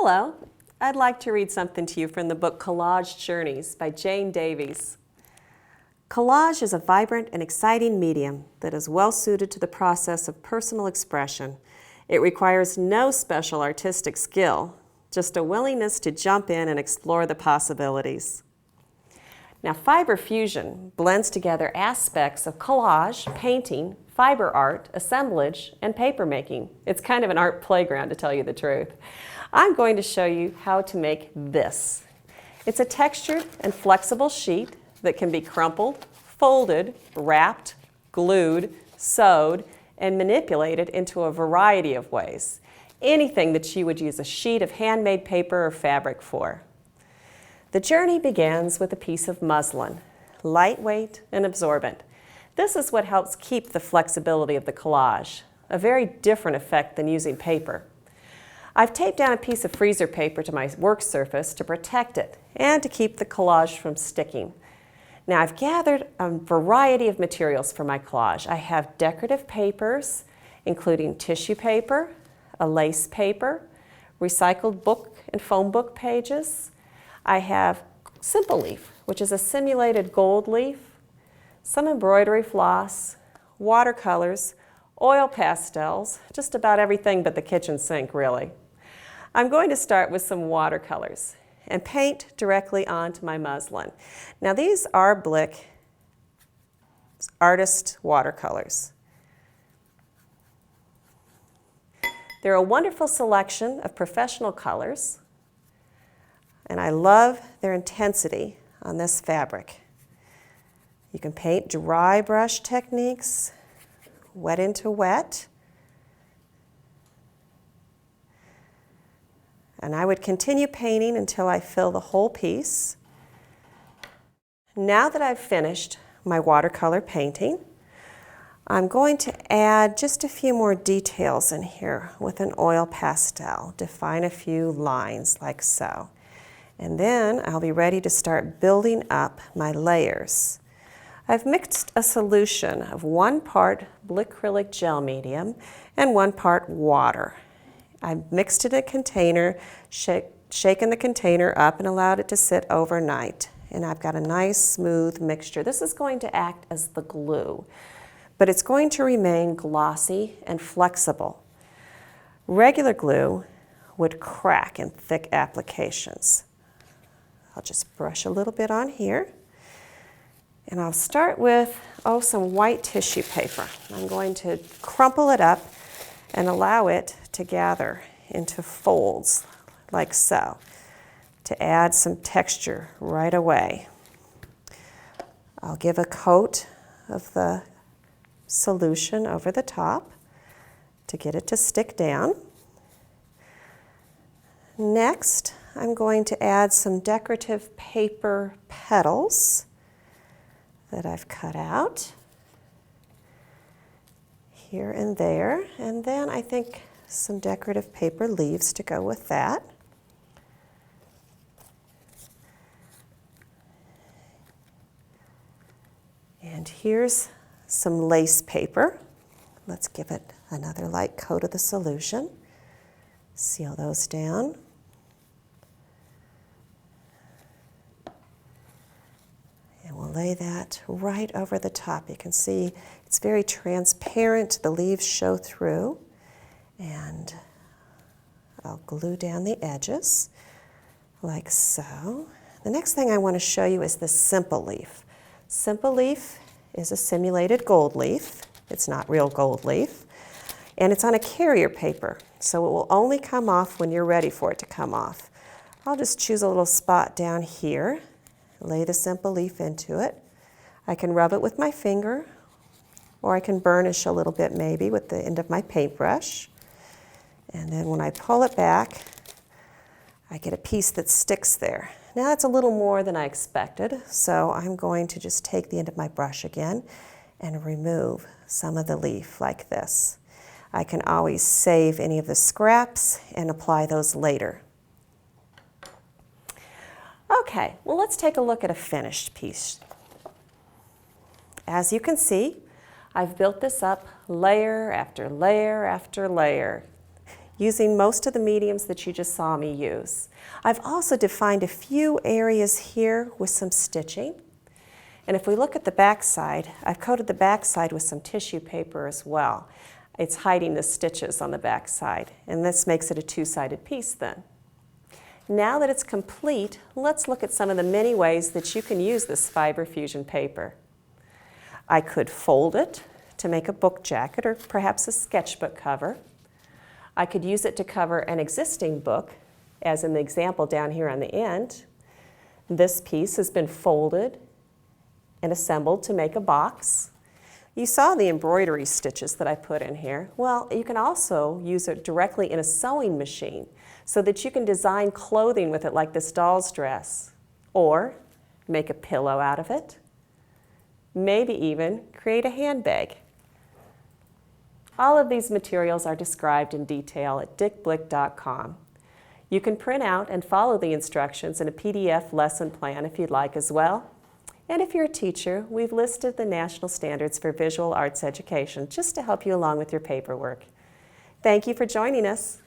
Hello, I'd like to read something to you from the book Collage Journeys by Jane Davies. Collage is a vibrant and exciting medium that is well suited to the process of personal expression. It requires no special artistic skill, just a willingness to jump in and explore the possibilities. Now, fiber fusion blends together aspects of collage, painting, fiber art, assemblage, and paper making. It's kind of an art playground, to tell you the truth. I'm going to show you how to make this. It's a textured and flexible sheet that can be crumpled, folded, wrapped, glued, sewed, and manipulated into a variety of ways. Anything that you would use a sheet of handmade paper or fabric for. The journey begins with a piece of muslin, lightweight and absorbent. This is what helps keep the flexibility of the collage, a very different effect than using paper. I've taped down a piece of freezer paper to my work surface to protect it and to keep the collage from sticking. Now, I've gathered a variety of materials for my collage. I have decorative papers, including tissue paper, a lace paper, recycled book and foam book pages. I have simple leaf, which is a simulated gold leaf, some embroidery floss, watercolors, oil pastels, just about everything but the kitchen sink, really. I'm going to start with some watercolors and paint directly onto my muslin. Now, these are Blick artist watercolors. They're a wonderful selection of professional colors, and I love their intensity on this fabric. You can paint dry brush techniques, wet into wet, and I would continue painting until I fill the whole piece. Now that I've finished my watercolor painting, I'm going to add just a few more details in here with an oil pastel, define a few lines like so. And then I'll be ready to start building up my layers. I've mixed a solution of 1 part Blick acrylic gel medium and 1 part water. I mixed it in a container, shaken the container up and allowed it to sit overnight. And I've got a nice smooth mixture. This is going to act as the glue, but it's going to remain glossy and flexible. Regular glue would crack in thick applications. I'll just brush a little bit on here. And I'll start with, some white tissue paper. I'm going to crumple it up and allow it to gather into folds like so to add some texture right away. I'll give a coat of the solution over the top to get it to stick down. Next, I'm going to add some decorative paper petals that I've cut out here and there, and then I think some decorative paper leaves to go with that. And here's some lace paper. Let's give it another light coat of the solution. Seal those down. And we'll lay that right over the top. You can see it's very transparent. The leaves show through. And I'll glue down the edges like so. The next thing I want to show you is the simple leaf. Simple leaf is a simulated gold leaf. It's not real gold leaf. And it's on a carrier paper, so it will only come off when you're ready for it to come off. I'll just choose a little spot down here, lay the simple leaf into it. I can rub it with my finger, or I can burnish a little bit maybe with the end of my paintbrush. And then when I pull it back, I get a piece that sticks there. Now that's a little more than I expected, so I'm going to just take the end of my brush again and remove some of the leaf like this. I can always save any of the scraps and apply those later. Okay, well, let's take a look at a finished piece. As you can see, I've built this up layer after layer after layer. using most of the mediums that you just saw me use. I've also defined a few areas here with some stitching. And if we look at the back side, I've coated the back side with some tissue paper as well. It's hiding the stitches on the back side, and this makes it a two-sided piece then. Now that it's complete, let's look at some of the many ways that you can use this fiber fusion paper. I could fold it to make a book jacket or perhaps a sketchbook cover. I could use it to cover an existing book, as in the example down here on the end. This piece has been folded and assembled to make a box. You saw the embroidery stitches that I put in here. Well, you can also use it directly in a sewing machine so that you can design clothing with it like this doll's dress, or make a pillow out of it, maybe even create a handbag. All of these materials are described in detail at dickblick.com. You can print out and follow the instructions in a PDF lesson plan if you'd like as well. And if you're a teacher, we've listed the national standards for visual arts education just to help you along with your paperwork. Thank you for joining us.